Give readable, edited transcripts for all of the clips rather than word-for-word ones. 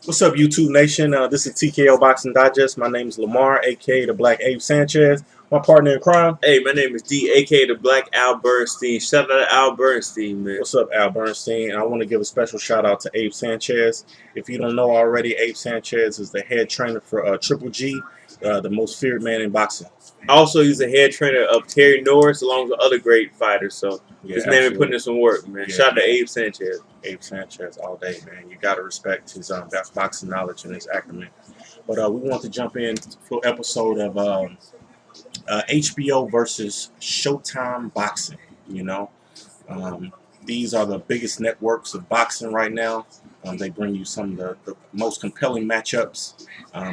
What's up, YouTube Nation? This is TKO Boxing Digest. My name is Lamar, aka the Black Abe Sanchez. My partner in crime. Hey, my name is D, aka the Black Al Bernstein. Shout out to Al Bernstein, man. What's up, Al Bernstein? I want to give a special shout out to Abe Sanchez. If you don't know already, Abe Sanchez is the head trainer for Triple G, the most feared man in boxing. Also, he's the head trainer of Terry Norris, along with other great fighters. So Yeah, this man been putting in some work, man. Yeah, Shout out to Abe Sanchez. Abe Sanchez all day, man. You got to respect his boxing knowledge and his acumen. But we want to jump in for episode of HBO versus Showtime boxing. You know, these are the biggest networks of boxing right now. They bring you some of the most compelling matchups.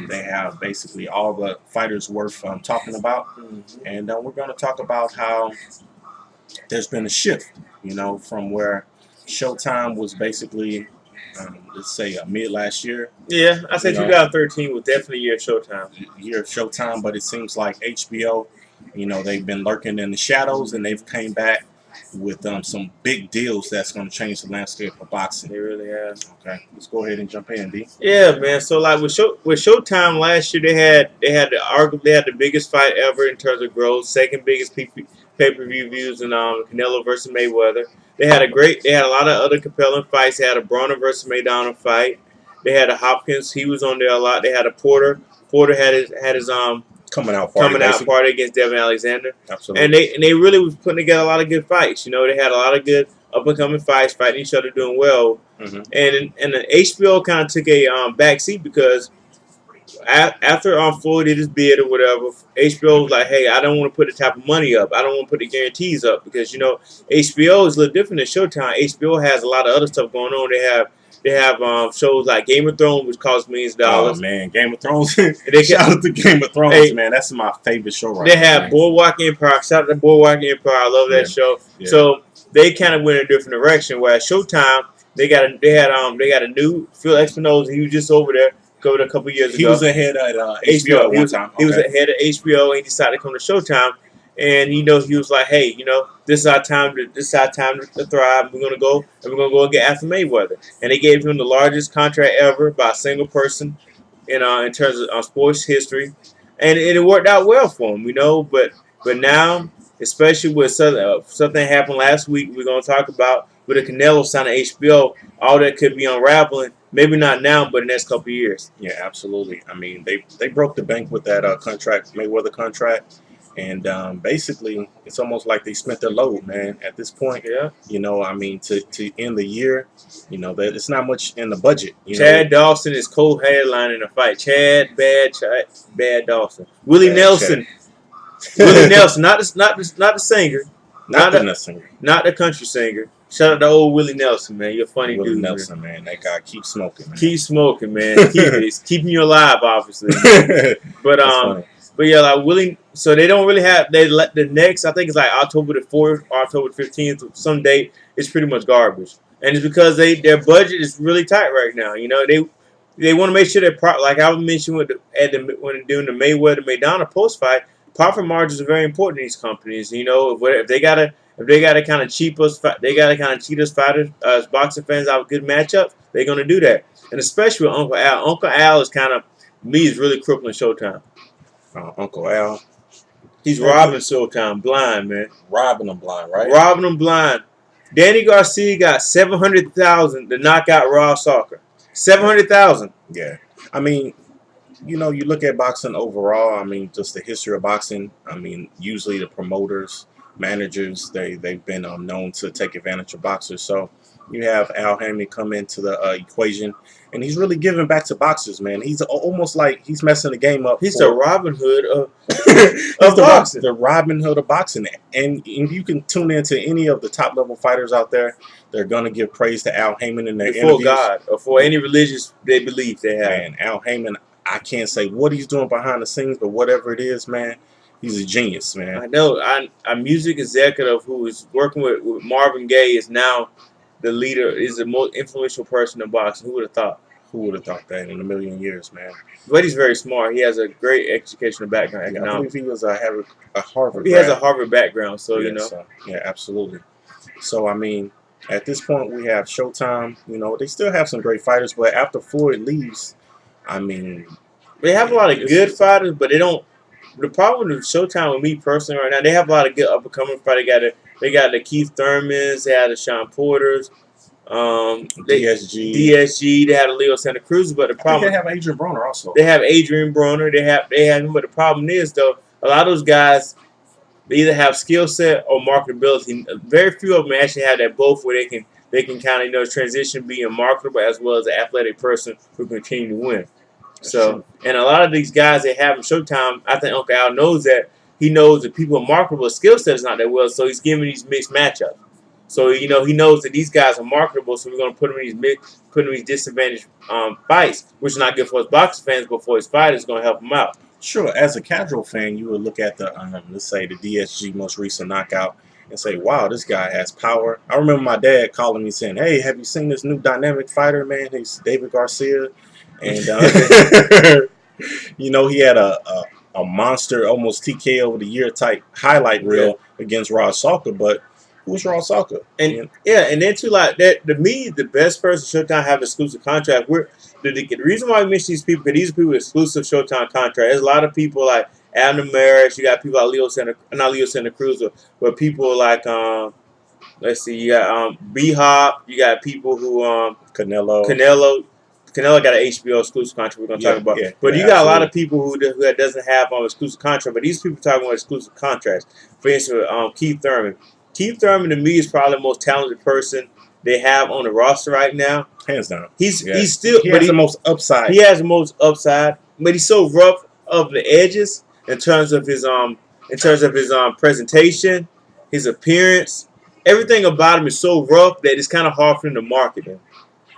They have basically all the fighters worth talking about. And we're going to talk about how there's been a shift, you know, from where Showtime was basically, let's say, mid last year. Yeah, I said 2013 was definitely year of Showtime. Year of Showtime, but it seems like HBO, you know, they've been lurking in the shadows, and they've came back with some big deals that's going to change the landscape of boxing. They really have. Okay, let's go ahead and jump in, D. Yeah, man. So like with Showtime last year, they had the biggest fight ever in terms of growth, second biggest pay-per-view views, in Canelo versus Mayweather. They had a lot of other compelling fights. They had a Broner versus Maidana fight. They had a Hopkins. He was on there a lot. They had a Porter. Porter had his coming out party against Devin Alexander. Absolutely. And they really was putting together a lot of good fights. You know, they had a lot of good up and coming fights, fighting each other, doing well. And the HBO kind of took a back seat because after Floyd did his bid or whatever, HBO was like, hey, I don't want to put the type of money up. I don't want to put the guarantees up because, you know, HBO is a little different than Showtime. HBO has a lot of other stuff going on. They have shows like Game of Thrones, which costs millions of dollars. Oh, man, Game of Thrones. Shout out to Game of Thrones, hey, man. That's my favorite show right now. They have Boardwalk Empire. Shout out to Boardwalk Empire. I love that show. Yeah. So they kind of went in a different direction. Whereas Showtime, they had a new Phil Espinosa. He was just over there a couple years ago. He was ahead at HBO at one time. He was ahead at HBO, and he decided to come to Showtime. And he was like, hey, you know, this is our time to thrive. We're gonna go and get after Mayweather. And they gave him the largest contract ever by a single person in terms of sports history. And it worked out well for him, you know. But now, especially with something happened last week, we're gonna talk about with the Canelo signing HBO, all that could be unraveling. Maybe not now, but in the next couple of years. Yeah, absolutely. I mean, they broke the bank with that Mayweather contract. And basically, it's almost like they spent their load, man. At this point, yeah. You know, I mean, to end the year, you know, it's not much in the budget. Chad Dawson is co-headlining the fight. Chad Dawson. Willie Nelson. Willie Nelson, not the singer, not the country singer. Shout out to old Willie Nelson, man. You're a funny dude. Willie Nelson, man. That guy keeps smoking, man. Keep smoking, man. It's keeping you alive, obviously. But yeah, like Willie. So they don't really have. They let the next. I think it's like October the 4th, October the 15th, some date. It's pretty much garbage, and it's because their budget is really tight right now. You know, they want to make sure that like I mentioned when doing the Mayweather Maidana post fight, profit margins are very important in these companies. You know, if they gotta kind of cheat us fighters, boxing fans out of good matchups, they're gonna do that. And especially with Uncle Al. Uncle Al is kind of is really crippling Showtime. Uncle Al. He's robbing Showtime blind, man. Robbing them blind, right? Robbing them blind. Danny Garcia got $700,000 to knock out Raw Soccer. $700,000. Yeah. I mean, you know, you look at boxing overall. I mean, just the history of boxing. I mean, usually the promoters, managers, they've been known to take advantage of boxers. So you have Al Haymon come into the equation, and he's really giving back to boxers, man. He's almost like he's messing the game up. He's the Robin Hood of boxing. The Robin Hood of boxing. And you can tune into any of the top level fighters out there. They're gonna give praise to Al Haymon in their interviews. Before God or for any religious they believe they have. Man, Al Haymon, I can't say what he's doing behind the scenes, but whatever it is, man, he's a genius, man. I know. Our music executive who is working with Marvin Gaye is now the leader, is the most influential person in boxing. Who would have thought? Who would have thought that in a million years, man? But he's very smart. He has a great educational background. Yeah, I believe he was a Harvard. He has a Harvard background, so yeah, you know. So, yeah, absolutely. So I mean, At this point, we have Showtime. You know, they still have some great fighters, but after Floyd leaves, I mean, They have a lot of good it's fighters, but they don't. The problem with Showtime with me personally right now, they have a lot of good up and coming fighters. They got the Keith Thurmans, they had the Sean Porters, DSG. DSG, they had the Leo Santa Cruz. But the I think they problem, have Adrian Broner also. they have Adrian Broner, they have him. But the problem is though, a lot of those guys they either have skill set or marketability. Very few of them actually have that both, where they can kind of transition being marketable as well as an athletic person who continue to win. That's So, true. and a lot of these guys that have in Showtime, I think Uncle Al knows that. He knows that people are marketable, skill set is not that well, so he's giving these mixed matchups. So he knows that these guys are marketable, so we're going to put him in these disadvantaged fights, which is not good for his boxing fans, but for his fighters, it's going to help him out. Sure, as a casual fan, you would look at the let's say the DSG most recent knockout and say, "Wow, this guy has power." I remember my dad calling me saying, "Hey, have you seen this new dynamic fighter, man? He's David Garcia," and you know he had a monster, almost TKO of the year type highlight reel against Rod Salka, but who's Rod Salka? And yeah, and then too, like that, to me, the best person Showtime have exclusive contract. The reason why we mention these people, because these are people with exclusive Showtime contract. There's a lot of people like Adam Maris. You got people like not Leo Santa Cruz, but people like let's see, you got B Hop. You got people who Canelo got an HBO exclusive contract we're going to talk about. But you got a lot of people who doesn't have exclusive contract, but these people talking about exclusive contracts. For instance, Keith Thurman. Keith Thurman to me is probably the most talented person they have on the roster right now. Hands down. He's still he has the most upside. He has the most upside, but he's so rough of the edges in terms of his presentation, his appearance. Everything about him is so rough that it's kind of hard for him to market him.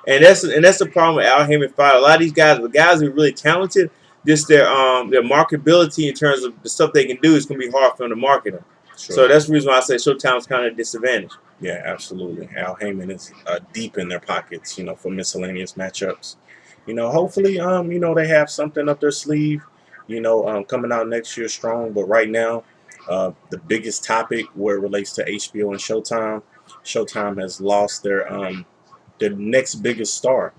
And that's the problem with Al Heyman fight. A lot of these guys, the guys who are really talented, just their marketability in terms of the stuff they can do is going to be hard for them to market them. Sure. So that's the reason why I say Showtime's kind of disadvantaged. Yeah, absolutely. Al Heyman is deep in their pockets, you know, for miscellaneous matchups. You know, hopefully, you know, they have something up their sleeve, you know, coming out next year strong. But right now, the biggest topic where it relates to HBO and Showtime, Showtime has lost their next biggest star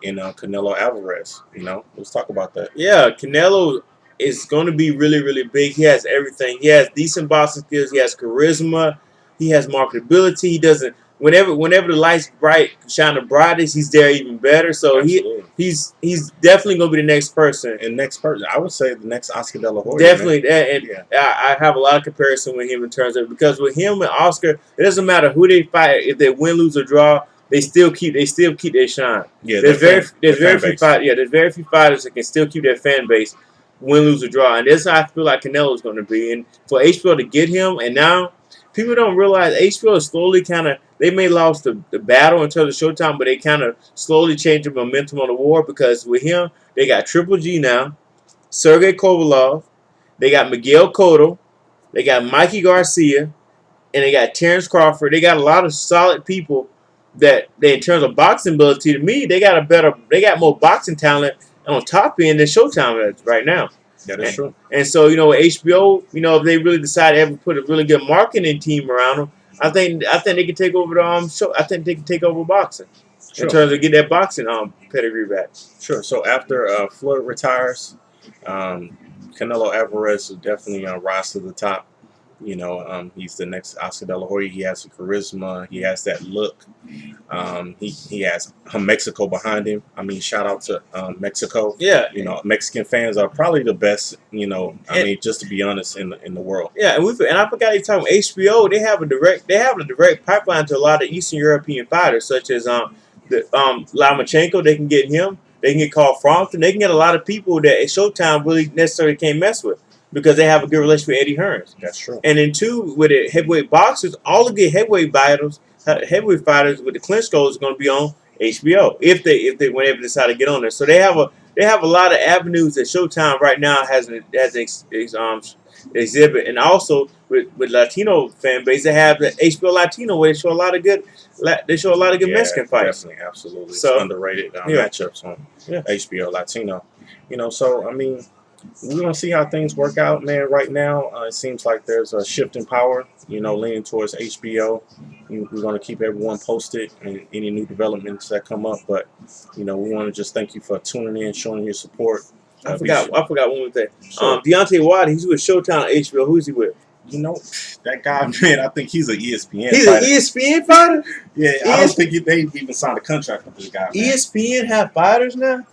in Canelo Alvarez. You know, let's talk about that. Yeah, Canelo is going to be really, really big. He has everything. He has decent boxing skills. He has charisma. He has marketability. He doesn't. Whenever the lights shine the brightest, he's there even better. So he's definitely going to be the next person. And next person, I would say the next Oscar De La Hoya. Definitely, and I have a lot of comparison with him in terms of, because with him and Oscar, it doesn't matter who they fight. If they win, lose, or draw, they still keep their shine. Yeah, there's very few fighters that can still keep their fan base, win, lose, or draw, and that's how I feel like Canelo is going to be. And for HBO to get him, and now people don't realize HBO is slowly they may lost the battle until the Showtime, but they kind of slowly changed the momentum on the war, because with him they got Triple G now, Sergey Kovalov, they got Miguel Cotto, they got Mikey Garcia, and they got Terrence Crawford. They got a lot of solid people that in terms of boxing ability, to me, they got more boxing talent on top end than Showtime is right now. That is true. And so, you know, HBO, you know, if they really decide to ever put a really good marketing team around them, I think they can take over the show. I think they can take over boxing in terms of get that boxing pedigree back. Sure. So after Floyd retires, Canelo Alvarez will definitely rise to the top. You know, he's the next Oscar De La Hoya. He has the charisma. He has that look. He has Mexico behind him. I mean, shout out to Mexico. Yeah. You know, Mexican fans are probably the best. You know, I mean, just to be honest, in the world. Yeah, and I forgot you talking about HBO. They have a direct pipeline to a lot of Eastern European fighters, such as Lomachenko. They can get him. They can get Carl Frampton. They can get a lot of people that Showtime really necessarily can't mess with, because they have a good relationship with Eddie Hearns. That's true. And then two, with the heavyweight boxers, all the good heavyweight fighters with the clinch goals are going to be on HBO if they whenever they decide to get on there. So they have a lot of avenues that Showtime right now has exhibit, and also with Latino fan base, they have the HBO Latino, where they show a lot of good Mexican fights. Definitely, absolutely. So it's underrated matchups on HBO Latino. You know, so I mean, we're gonna see how things work out, man. Right now, it seems like there's a shift in power, leaning towards HBO. We're gonna keep everyone posted and any new developments that come up. But we want to just thank you for tuning in, showing your support. I forgot one more thing. Sure. Deontay Wilder, he's with Showtime on HBO. Who is he with? That guy, man. I think he's an ESPN. He's fighter. an ESPN fighter. Yeah, I don't think they even signed a contract with this guy. Man. ESPN have fighters now.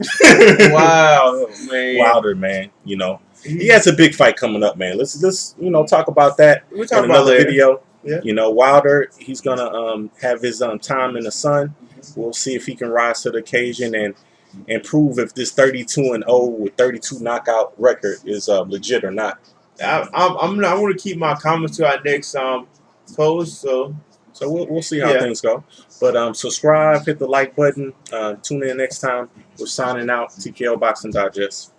Wow, man. Wilder, man. He has a big fight coming up, man. Let's talk about that We'll talk in about another later. video. Yeah. Wilder, he's gonna have his time in the sun. We'll see if he can rise to the occasion and prove if this 32-0 with 32 knockout record is legit or not. I want to keep my comments to our next post. So we'll see how things go. But subscribe, hit the like button. Tune in next time. We're signing out. TKO Boxing Digest.